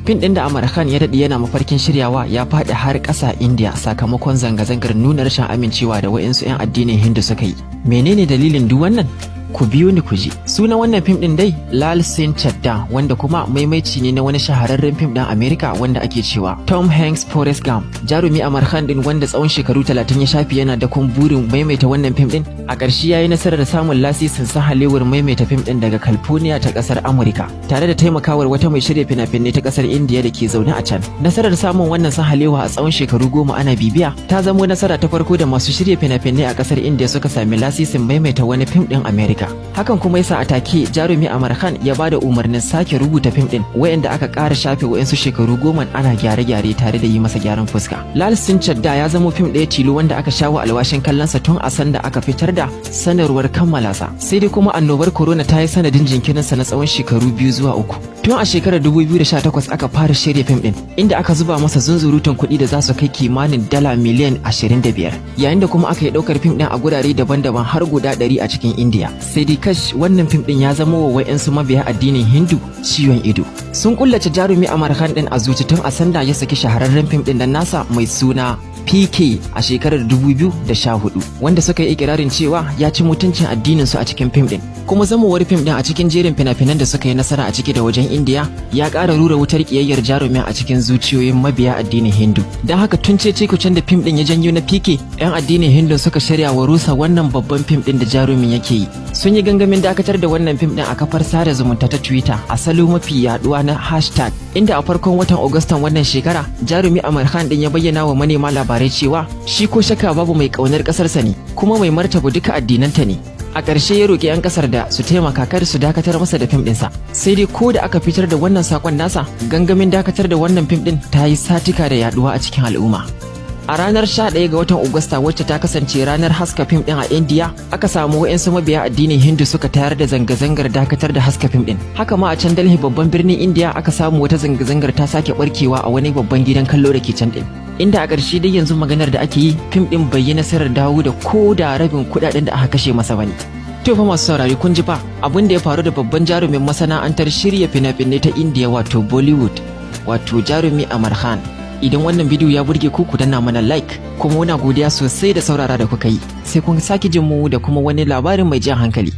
Fim ɗin da Amir Khan ya daɗe yana mafarkin shiryawa ya faɗi har ƙasa India sakamakon zanga-zangar nuna rashin amincewa da wa'insu 'yan addinin Hindu suka yi. Menene dalilin duk wannan? Ku biyo ni ku ji. Sunan wannan fim din dai Lal Singh Chaddha, wanda kuma maimaici ne na wani shahararren fim din America wanda ake cewa Tom Hanks Forrest Gump. Jarumi Amir Khan din wanda tsawon shekaru 30 ya shafi yana da burin maimaita wannan fim din, a ƙarshe yayi nasarar samun lasisin sahalewar maimaita fim din daga California ta ƙasar Amurka, tare da taimakawar wata mai shirya fina-finai ta ƙasar India da ke zaune a can. Nasarar samun wannan sahalewa a tsawon shekaru 10 ana bibiya ta zamo nasara ta farko da masu shirya fina-finai a ƙasar India suka sami lasisin maimaita wani fim din America. Hakan kuma yasa a take jarumi Amir Khan ya bada umarnin sake rubuta fim din, wayanda aka ƙara shafe wayansu shekaru 10 ana gyare-gyare tare da yi masa gyaran fuska. Lal Singh Chaddha ya zama fim ɗaya tilo wanda aka shawo alwashin kallonsa tun a sanda aka fitar da sanarwar kammala sa. Sai dai kuma annobar corona ta yi sanadin jinkirinsa na tsawon shekaru 2 zuwa 3. Tun a shekarar 2018 aka fara shirya fim din, inda aka zuba masa zunzurutun kuɗi da za su kai kimanin dala miliyan 25, yayin da kuma aka yi ɗaukar fim din a gurare daban-daban har guda 100 a cikin India. Sai dai kash wannan fim din ya zama wa wayansu mabiya addinin Hindu ciwon ido. Sun kullace jarumi Amir Khan din a zuci tun a sanda ya saki shahararren fim din nasa mai suna PK a shekarar 2014, wanda suka yi ikirarin cewa ya ci mutuncin addinin su a cikin fim din. Kuma zamowar fim din a cikin jerin fina-finan da suka yi nasara a ciki da wajen India ya ƙara rura wutar kiyayyar jarumin a cikin zuciyoyin mabiya addinin Hindu. Don haka tun cece-kucen da fim din ya janyo na PK, 'yan addinin Hindu suka shirya wa rusa wannan babban fim din da jarumin yake yi. Sun yi gangamin dakatar da wannan fim din a kafar sada zumunta ta Twitter a salo mafi yaduwa na hashtag, inda a farkon watan Agustan wannan shekara jarumi Amir Khan din ya bayyana wa manema labarai cewa shi ko shakka babu mai kaunar kasarsa ne kuma mai martaba duka addinanta ne. A ƙarshe ya roƙi 'yan ƙasar da su taimaka kar su dakatar masa da fim ɗinsa. Sai dai ko da aka fitar da wannan sakon nasa, gangamin dakatar da wannan fim ɗin ta yi satika da yaduwa a cikin al'umma. A ranar 11 ga watan Agusta, wacce ta kasance ranar haska fim din a India, aka samu wayansu mabiya addinin Hindu suka tayar da zanga-zangar dakatar da haska fim din. Haka ma a can Delhi, babban birnin India, aka samu wata zanga-zangar ta sake barkewa a wani babban gidan kallo da ke can din. Inda a ƙarshe dai yanzu maganar da ake yi, fim din bai yi nasarar dawo da ko da rabin kuɗaɗen da aka kashe masa bane. To fa masu saurari, kun ji fa abin da ya faru da babban jarumin masana'antar shirya fina-finai ta India wato Bollywood, wato jarumi Amir Khan. Idan wannan bidiyo ya burge ku, ku danna mana like, kuma muna godiya sosai da saurara da kuka yi. Sai kun sake jin mu da kuma wani labarin mai jan hankali.